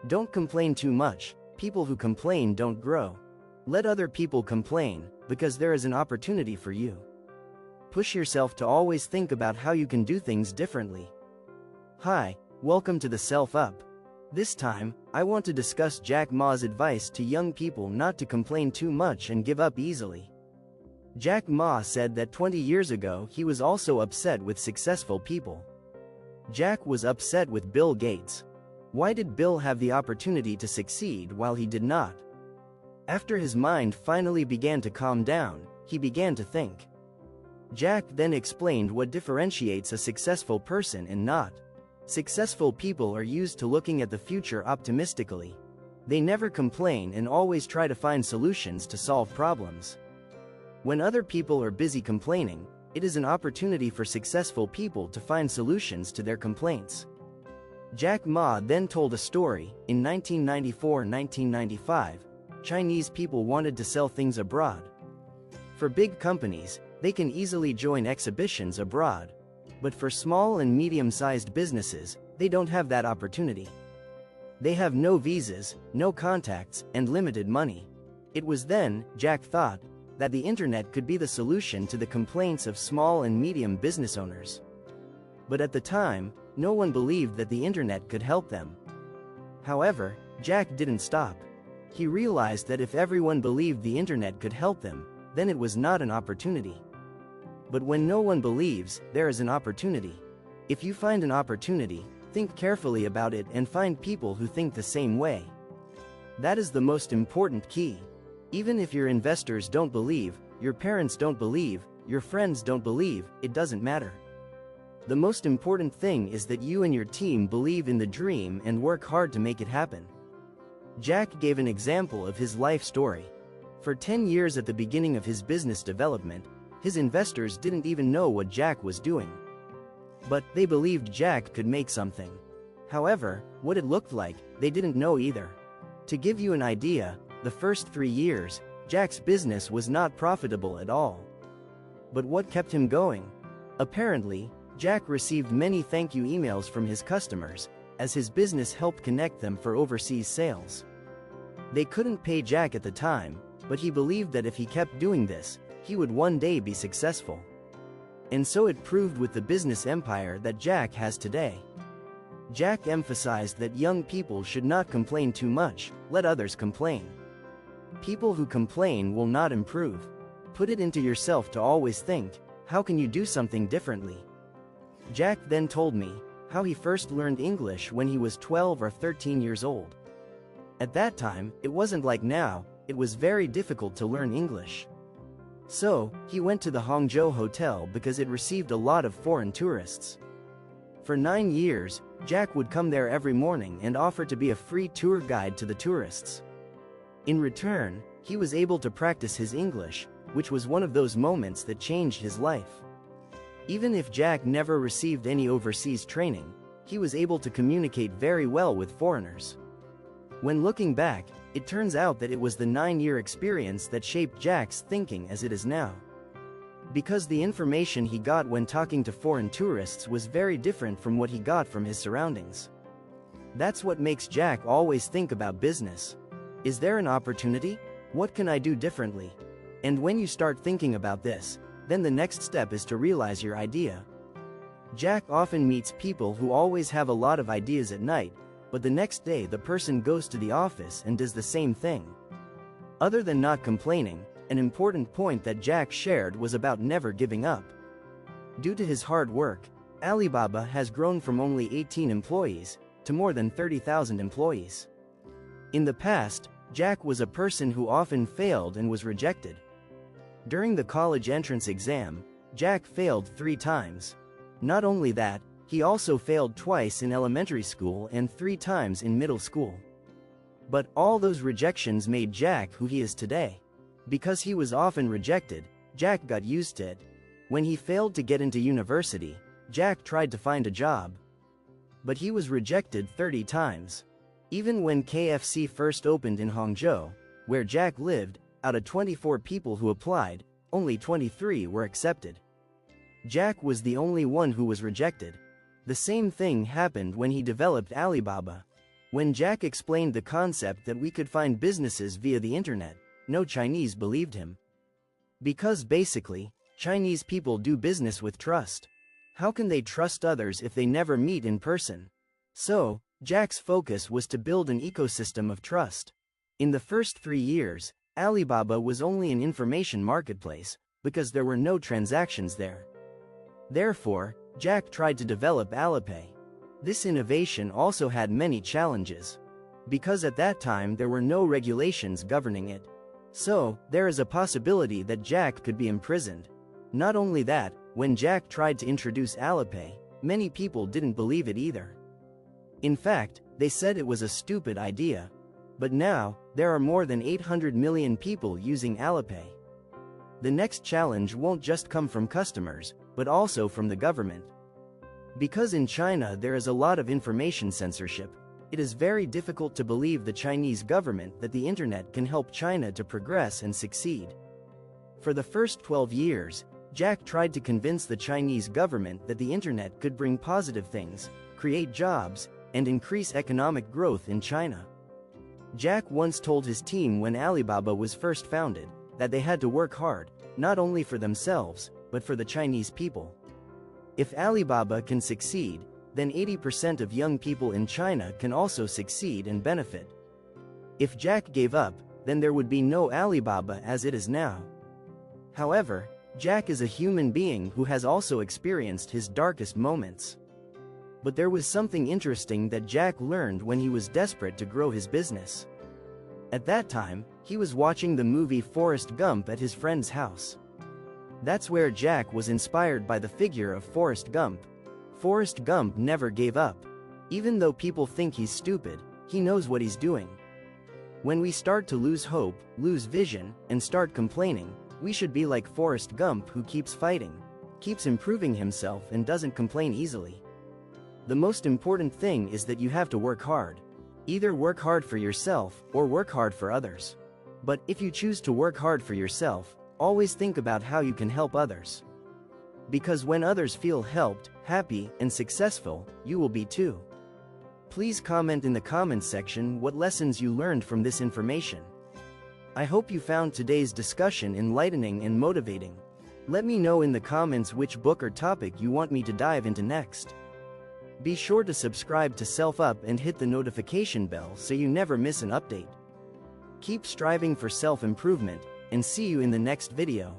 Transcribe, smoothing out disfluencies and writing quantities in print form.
Don't complain too much. People who complain don't grow. Let other people complain, because there is an opportunity for you. Push yourself to always think about how you can do things differently. Hi, welcome to the Self-Up. This time, I want to discuss Jack Ma's advice to young people not to complain too much and give up easily. Jack Ma said that 20 years ago he was also upset with successful people. Jack was upset with Bill Gates. Why did Bill have the opportunity to succeed while he did not? After his mind finally began to calm down, he began to think. Jack then explained what differentiates a successful person and not. Successful people are used to looking at the future optimistically. They never complain and always try to find solutions to solve problems. When other people are busy complaining, it is an opportunity for successful people to find solutions to their complaints. Jack Ma then told a story. In 1994-1995, Chinese people wanted to sell things abroad. For big companies, they can easily join exhibitions abroad. But for small and medium-sized businesses, they don't have that opportunity. They have no visas, no contacts, and limited money. It was then, Jack thought, that the internet could be the solution to the complaints of small and medium business owners. But at the time, no one believed that the internet could help them. However, Jack didn't stop. He realized that if everyone believed the internet could help them, then it was not an opportunity. But when no one believes, there is an opportunity. If you find an opportunity, think carefully about it and find people who think the same way. That is the most important key. Even if your investors don't believe, your parents don't believe, your friends don't believe, it doesn't matter. The most important thing is that you and your team believe in the dream and work hard to make it happen. Jack gave an example of his life story. For 10 years at the beginning of his business development, his investors didn't even know what Jack was doing. But they believed Jack could make something. However, what it looked like, they didn't know either. To give you an idea, the first 3 years, Jack's business was not profitable at all. But what kept him going? Apparently, Jack received many thank you emails from his customers, as his business helped connect them for overseas sales. They couldn't pay Jack at the time, but he believed that if he kept doing this, he would one day be successful. And so it proved with the business empire that Jack has today. Jack emphasized that young people should not complain too much, let others complain. People who complain will not improve. Put it into yourself to always think, how can you do something differently? Jack then told me how he first learned English when he was 12 or 13 years old. At that time, it wasn't like now, it was very difficult to learn English. So, he went to the Hangzhou hotel because it received a lot of foreign tourists. For 9 years, Jack would come there every morning and offer to be a free tour guide to the tourists. In return, he was able to practice his English, which was one of those moments that changed his life. Even if Jack never received any overseas training, he was able to communicate very well with foreigners. When looking back, it turns out that it was the 9-year experience that shaped Jack's thinking as it is now. Because the information he got when talking to foreign tourists was very different from what he got from his surroundings. That's what makes Jack always think about business. Is there an opportunity? What can I do differently? And when you start thinking about this, then the next step is to realize your idea. Jack often meets people who always have a lot of ideas at night, but the next day the person goes to the office and does the same thing. Other than not complaining, an important point that Jack shared was about never giving up. Due to his hard work, Alibaba has grown from only 18 employees to more than 30,000 employees. In the past, Jack was a person who often failed and was rejected. During the college entrance exam, Jack failed 3 times. Not only that, he also failed twice in elementary school and 3 times in middle school. But all those rejections made Jack who he is today. Because he was often rejected, Jack got used to it. When he failed to get into university, Jack tried to find a job. But he was rejected 30 times. Even when KFC first opened in Hangzhou, where Jack lived, out of 24 people who applied, only 23 were accepted. Jack was the only one who was rejected. The same thing happened when he developed Alibaba. When Jack explained the concept that we could find businesses via the internet, no Chinese believed him. Because basically, Chinese people do business with trust. How can they trust others if they never meet in person? So, Jack's focus was to build an ecosystem of trust. In the first 3 years, Alibaba was only an information marketplace, because there were no transactions there. Therefore, Jack tried to develop Alipay. This innovation also had many challenges. Because at that time there were no regulations governing it. So, there is a possibility that Jack could be imprisoned. Not only that, when Jack tried to introduce Alipay, many people didn't believe it either. In fact, they said it was a stupid idea. But now, there are more than 800 million people using Alipay. The next challenge won't just come from customers, but also from the government. Because in China there is a lot of information censorship, it is very difficult to believe the Chinese government that the internet can help China to progress and succeed. For the first 12 years, Jack tried to convince the Chinese government that the internet could bring positive things, create jobs, and increase economic growth in China. Jack once told his team when Alibaba was first founded, that they had to work hard, not only for themselves, but for the Chinese people. If Alibaba can succeed, then 80% of young people in China can also succeed and benefit. If Jack gave up, then there would be no Alibaba as it is now. However, Jack is a human being who has also experienced his darkest moments. But there was something interesting that Jack learned when he was desperate to grow his business. At that time, he was watching the movie Forrest Gump at his friend's house. That's where Jack was inspired by the figure of Forrest Gump. Forrest Gump never gave up. Even though people think he's stupid, he knows what he's doing. When we start to lose hope, lose vision, and start complaining, we should be like Forrest Gump, who keeps fighting, keeps improving himself, and doesn't complain easily. The most important thing is that you have to work hard. Either work hard for yourself or work hard for others. But if you choose to work hard for yourself, always think about how you can help others. Because when others feel helped, happy, and successful, you will be too. Please comment in the comments section what lessons you learned from this information. I hope you found today's discussion enlightening and motivating. Let me know in the comments which book or topic you want me to dive into next. Be sure to subscribe to Self Up and hit the notification bell so you never miss an update. Keep striving for self-improvement, and see you in the next video.